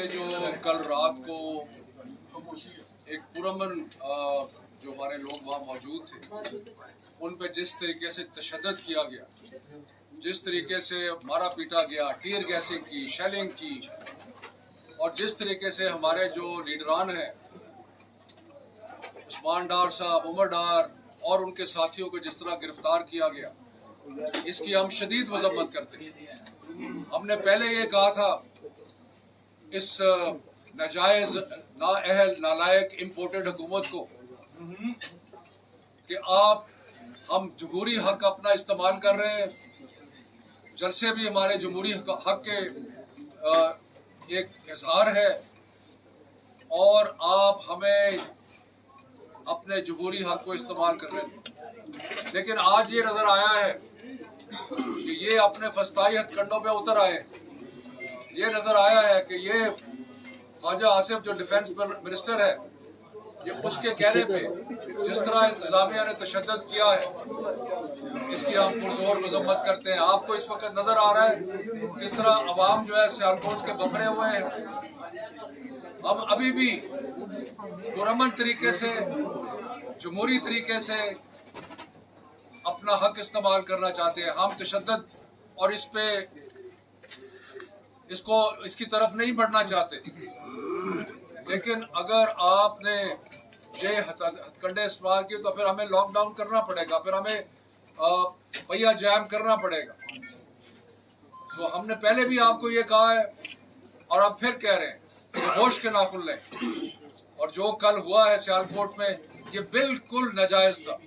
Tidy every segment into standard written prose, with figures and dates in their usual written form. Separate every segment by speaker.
Speaker 1: जो कल रात को एक पुरअमन जो हमारे लोग वहाँ मौजूद थे, उन पे जिस तरीके से तशद्दुद किया गया, जिस तरीके से मारा पीटा गया, टीयर गैसिंग की, शेलिंग की, और जिस तरीके से हमारे जो लीडरान हैं उस्मान डार साहब, उमर डार और उनके साथियों को जिस तरह गिरफ्तार किया गया, इसकी हम शदीद मजम्मत करते हैं। हमने पहले ये कहा था इस नाजायज, नाअहल, नालायक इम्पोर्टेड हुकूमत को कि हम जमहूरी हक अपना इस्तेमाल कर रहे हैं, जलसे भी हमारे जमहूरी हक के एक इजहार है, और आप हमें अपने जमहूरी हक को इस्तेमाल कर रहे हैं। लेकिन आज ये नजर आया है कि ये अपने फस्ताई हथकंडों पे उतर आए। ये नजर आया है कि ये ख्वाजा आसिफ जो डिफेंस मिनिस्टर है, ये उसके कहने पे जिस तरह इंतजामिया ने तशद्दुद किया है, इसकी हम पुरजोर मजम्मत करते हैं। आपको इस वक्त नजर आ रहा है किस तरह अवाम जो है सियालकोट के बफरे हुए हैं। हम अभी भी पुरअमन तरीके से, जमहूरी तरीके से अपना हक इस्तेमाल करना चाहते हैं। हम तशद्दुद और इसकी तरफ नहीं बढ़ना चाहते। लेकिन अगर आपने ये हथकंडे इस्तेमाल किए तो फिर हमें लॉकडाउन करना पड़ेगा, फिर हमें पहिया जैम करना पड़ेगा। तो हमने पहले भी आपको ये कहा है और अब फिर कह रहे हैं कि होश के नाखुन लें। और जो कल हुआ है सियालकोट में, ये बिल्कुल नाजायज था।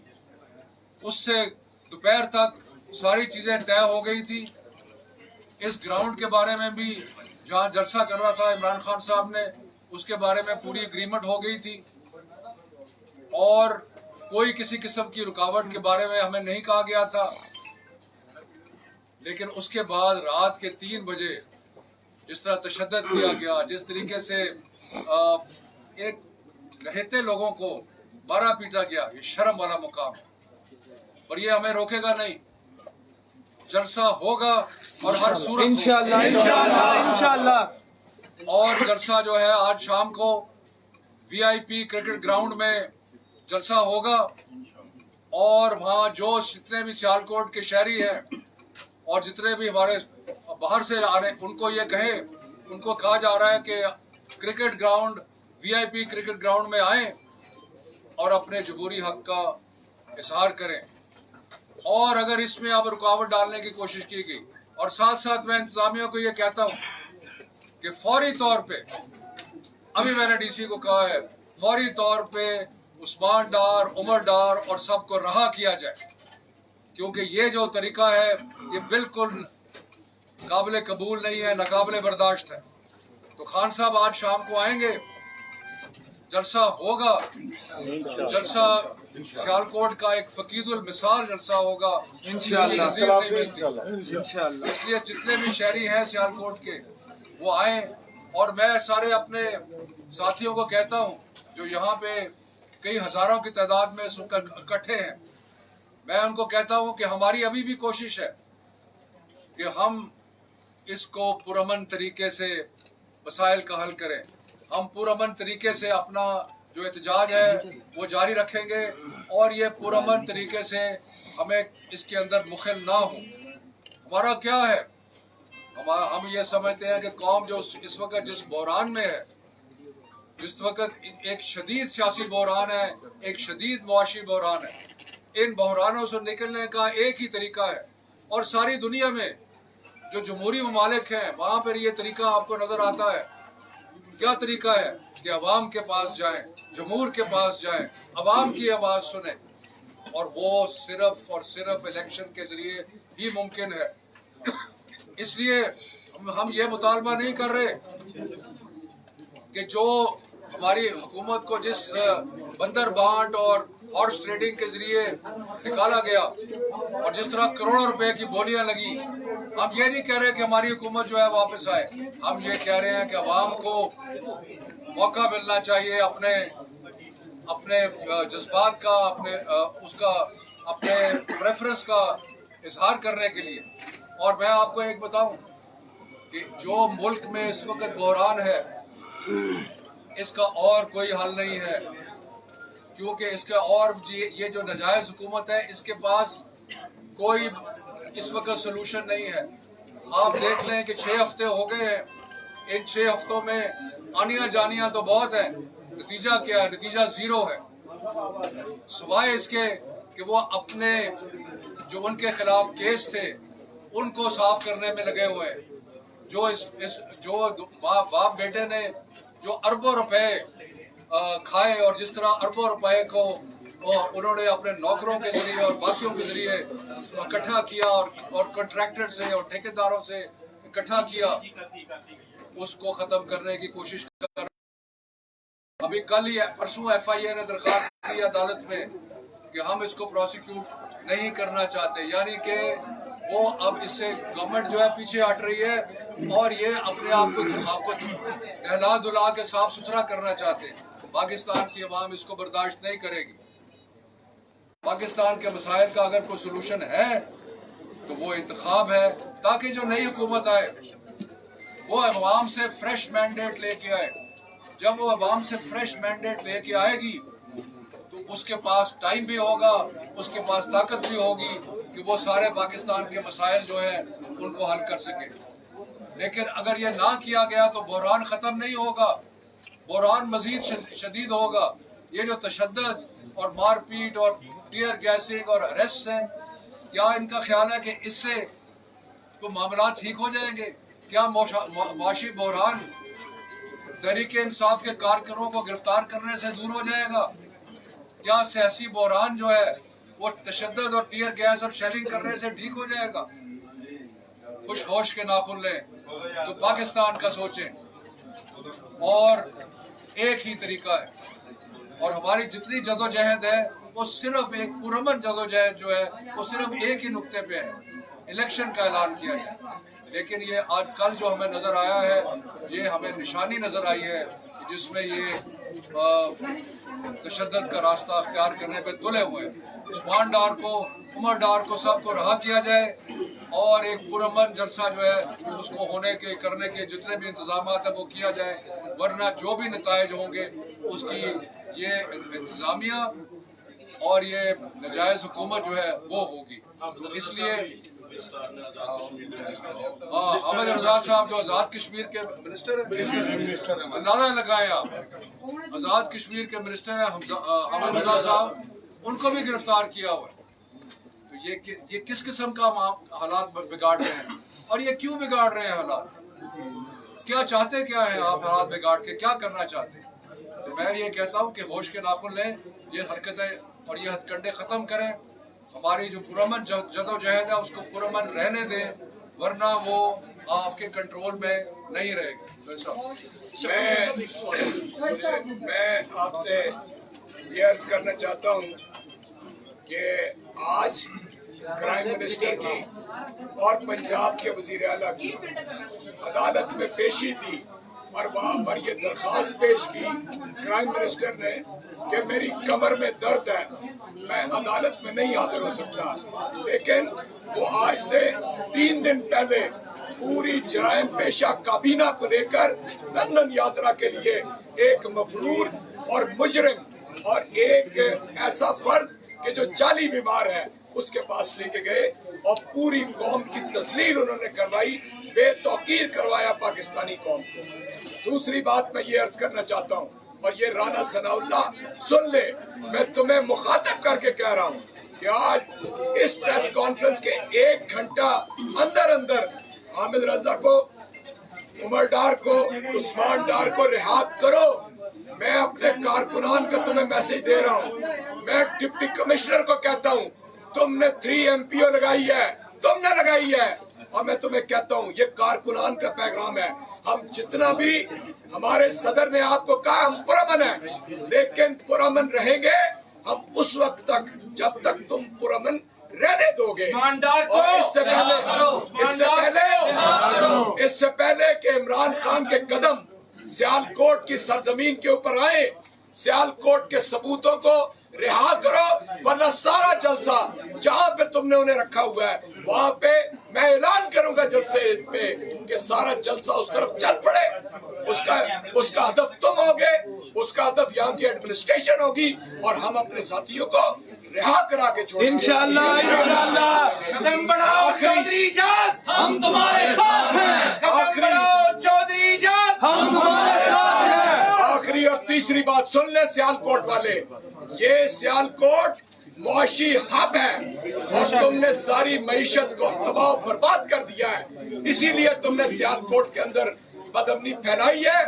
Speaker 1: उससे दोपहर तक सारी चीजें तय हो गई थी। इस ग्राउंड के बारे में भी जहाँ जलसा कर रहा था इमरान खान साहब ने, उसके बारे में पूरी एग्रीमेंट हो गई थी, और कोई किसी किस्म की रुकावट के बारे में हमें नहीं कहा गया था। लेकिन उसके बाद रात के 3 बजे जिस तरह तशद्दुद किया गया, जिस तरीके से एक रहते लोगों को मारा पीटा गया, ये शर्म वाला मुकाम है। पर ये हमें रोकेगा नहीं। जलसा होगा और हर सूरत इंशाअल्लाह इंशाअल्लाह। और जलसा जो है आज शाम को VIP क्रिकेट ग्राउंड में जलसा होगा, और वहाँ जो जितने भी सियालकोट के शहरी हैं और जितने भी हमारे बाहर से आ रहे हैं, उनको कहा जा रहा है कि cricket ground, VIP cricket ground में आए और अपने जमहूरी हक का इजहार करें। और अगर इसमें अब रुकावट डालने की कोशिश की गई, और साथ साथ मैं इंतजामिया को ये कहता हूँ कि फौरी तौर पे, अभी मैंने DC को कहा है, फौरी तौर पे उस्मान डार, उमर डार और सबको रहा किया जाए, क्योंकि ये जो तरीका है ये बिल्कुल काबिल कबूल नहीं है, नाकाबिल बर्दाश्त है। तो खान साहब आज शाम को आएंगे, जलसा होगा, जलसा सियालकोट का एक फकीदुल मिसाल जलसा होगा इंशाअल्लाह। इसलिए जितने भी शहरी हैं सियालकोट के, वो आए। और मैं सारे अपने साथियों को कहता हूँ जो यहाँ पे कई हजारों की तादाद में इकट्ठे हैं, मैं उनको कहता हूँ कि हमारी अभी भी कोशिश है कि हम इसको पुरअमन तरीके से मसाइल का हल करें। हम पुरअमन तरीके से अपना जो एहतजाज है वो जारी रखेंगे, और ये पुरअमन तरीके से हमें इसके अंदर मुखिल ना हो। हमारा क्या है, हम ये समझते हैं कि कौम जो इस वक्त जिस बहरान में है, जिस वक्त एक शदीद सियासी बहरान है, एक शदीद मुआशी बहरान है, इन बहरानों से निकलने का एक ही तरीका है। और सारी दुनिया में जो जमहूरी ममालिक हैं, वहाँ पर ये तरीका आपको नजर आता है। क्या तरीका है कि अवाम के पास जाएं, जमहूर के पास जाएं, अवाम की आवाज सुने, और वो सिर्फ और सिर्फ इलेक्शन के जरिए ही मुमकिन है। इसलिए हम ये मुतालबा नहीं कर रहे कि जो हमारी हुकूमत को जिस बंदर बांट और हॉर्स ट्रेडिंग के जरिए निकाला गया, और जिस तरह करोड़ों रुपए की बोलियां लगी, हम ये नहीं कह रहे कि हमारी हुकूमत जो है वापस आए। हम ये कह रहे हैं कि अवाम को मौका मिलना चाहिए अपने जज्बात का, अपने प्रेफरेंस का इजहार करने के लिए। और मैं आपको एक बताऊं कि जो मुल्क में इस वक्त बहरान है, इसका और कोई हल नहीं है, क्योंकि इसका और ये जो नाजायज हुकूमत है इसके पास कोई इस वक्त सोल्यूशन नहीं है। आप देख लें कि 6 हफ्ते हो गए हैं, इन 6 हफ्तों में आनियां जानियां तो बहुत है, नतीजा क्या है? नतीजा जीरो है, सिवाय इसके कि वो अपने जो उनके खिलाफ केस थे उनको साफ करने में लगे हुए हैं। जो जो बाप बेटे ने जो अरबों रुपए खाए और जिस तरह अरबों रुपए को उन्होंने अपने नौकरों के जरिए और बाकियों के जरिए इकट्ठा किया और कॉन्ट्रैक्टर से और ठेकेदारों से इकट्ठा किया, उसको खत्म करने की कोशिश कर। अभी कल ही परसों FIA ने दरखास्त की अदालत में कि हम इसको प्रोसिक्यूट नहीं करना चाहते, यानी कि वो अब इससे गवर्नमेंट जो है पीछे हट रही है और ये अपने आप को नहला धुला के साफ सुथरा करना चाहते हैं। पाकिस्तान की अवाम इसको बर्दाश्त नहीं करेगी। पाकिस्तान के मसाइल का अगर कोई सोल्यूशन है तो वो इंतखाब है, ताकि जो नई हुकूमत आए वो अवाम से फ्रेश मैंडेट लेके आए। जब वो अवाम से फ्रेश मैंडेट लेके आएगी तो उसके पास टाइम भी होगा, उसके पास ताकत भी होगी कि वो सारे पाकिस्तान के मसाइल जो है उनको हल कर सके। लेकिन अगर ये ना किया गया तो बहरान खत्म नहीं होगा, बहरान मजीद शदीद होगा। ये जो तशद्दुद और मारपीट और टीयर गैसिंग और अरेस्ट हैं, क्या इनका ख्याल है कि इससे तो मामला ठीक हो जाएंगे? क्या माशी बहरान तहरीक इंसाफ के कारकुनों को गिरफ्तार करने से दूर हो जाएगा? क्या सियासी बहरान जो है वो तशद्दुद और टीयर गैस और शेलिंग करने से ठीक हो जाएगा? कुछ होश के नाखुन लें, तो पाकिस्तान का सोचें। और एक ही तरीका है और हमारी जितनी जदोजहद है वो सिर्फ एक पुरअमन जदोजहद जो है वो सिर्फ एक ही नुक्ते पे है, इलेक्शन का ऐलान किया है। लेकिन ये आज कल जो हमें नजर आया है, ये हमें निशानी नजर आई है जिसमें ये तशद्दुद का रास्ता अख्तियार करने पे तुले हुए हैं। उस्मान डार को, उमर डार को, सबको रहा किया जाए और एक पुरअमन जलसा जो है उसको होने के करने के जितने भी इंतजाम है वो किया जाए, वरना जो भी नताइज होंगे उसकी ये इंतजामिया और ये नाजायज हुकूमत जो है वो होगी। इसलिए अहमद रजा साहब जो आज़ाद कश्मीर के मिनिस्टर हैं, अंदाजा लगाएं आप, आज़ाद कश्मीर के मिनिस्टर हैं अहमद रजा साहब, उनको भी गिरफ्तार किया हुआ है। तो ये किस किस्म का हालात बिगाड़ रहे हैं और ये क्यों बिगाड़ रहे हैं हालात? क्या चाहते क्या है आप? हालात बिगाड़ के क्या करना चाहते हैं? तो मैं ये कहता हूँ कि होश के नाखुन लें, ये हरकतें और ये हथकंडे खत्म करें। हमारी जो पुरअमन जदोजहद है उसको पुरअमन रहने दें, वरना वो आपके कंट्रोल में नहीं रहेगी।
Speaker 2: मैं आपसे ये अर्ज करना चाहता हूँ कि आज क्राइम मिनिस्टर की और पंजाब के वजीर आला की अदालत में पेशी थी और वहाँ पर ये दरखास्त पेश की क्राइम मिनिस्टर ने कि मेरी कमर में दर्द है, मैं अदालत में नहीं हाजिर हो सकता। लेकिन वो आज से 3 दिन पहले पूरी जराइम पेशा काबीना को लेकर लंदन यात्रा के लिए एक मफरूर और मुजरिम और एक ऐसा फर्द कि जो जाली बीमार है उसके पास लेके गए और पूरी कौम की तस्लील उन्होंने करवाई, बेतौकीर करवाया पाकिस्तानी कौम को। दूसरी बात मैं ये अर्ज करना चाहता हूँ, और ये राना सनाउल्लाह सुन ले, मैं तुम्हें मुखातब करके कह रहा हूँ कि आज इस प्रेस कॉन्फ्रेंस के 1 घंटा अंदर अंदर हामिद रजा को, उमर डार को, उस्मान डार को रिहा करो। मैं अपने कारकुनान का तुम्हें मैसेज दे रहा हूँ, मैं डिप्टी कमिश्नर को कहता हूँ, तुमने 3 MPO लगाई है, तुमने लगाई है, और मैं तुम्हें कहता हूँ ये कारकुनान का पैगाम है। हम जितना भी, हमारे सदर ने आपको कहा हम पुरअमन है, लेकिन पुरअमन रहेंगे हम उस वक्त तक जब तक तुम पुरअमन रहने दोगे। और इससे पहले कि इमरान खान के कदम सियालकोट की सरजमीन के ऊपर आए, सियालकोट के सबूतों को रिहा करो, वरना सारा जलसा जहां पे तुमने उन्हें रखा हुआ है वहां पे मैं ऐलान करूंगा जलसे पे कि सारा जलसा उस तरफ चल पड़े। उसका हदफ तुम होगे, उसका हदफ यहाँ की एडमिनिस्ट्रेशन होगी, और हम अपने साथियों को रिहा करा के छोड़ेंगे
Speaker 3: इंशाअल्लाह इंशाअल्लाह।
Speaker 4: कदम बढ़ाओ चौधरी इजाज, हम तुम्हारे साथ हैं। कदम बढ़ाओ चौधरी इजाज, हम तुम्हारे साथ हैं।
Speaker 2: आखिरी और तीसरी बात सुन ले सियालकोट वाले, ये सियालकोट मुआशी हब है और तुमने सारी मईशत को तबाह बर्बाद कर दिया है। इसीलिए तुमने सियालकोट के अंदर बदअमनी फैलाई है।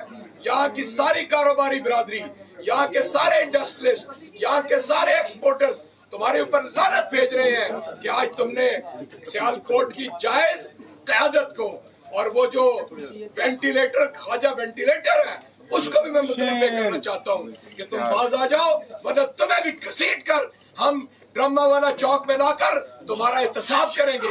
Speaker 2: यहाँ की सारी कारोबारी बिरादरी, यहाँ के सारे इंडस्ट्रियलिस्ट, यहाँ के सारे एक्सपोर्टर्स तुम्हारे ऊपर लानत भेज रहे हैं कि आज तुमने सियालकोट की जायज क़यादत को, और वो जो वेंटिलेटर ख्वाजा वेंटिलेटर है उसको भी मैं मुतलबे करना चाहता हूँ कि तुम बाज आ जाओ, वरना तुम्हें भी घसीट कर हम ड्रामा वाला चौक में लाकर तुम्हारा एहतसाब करेंगे।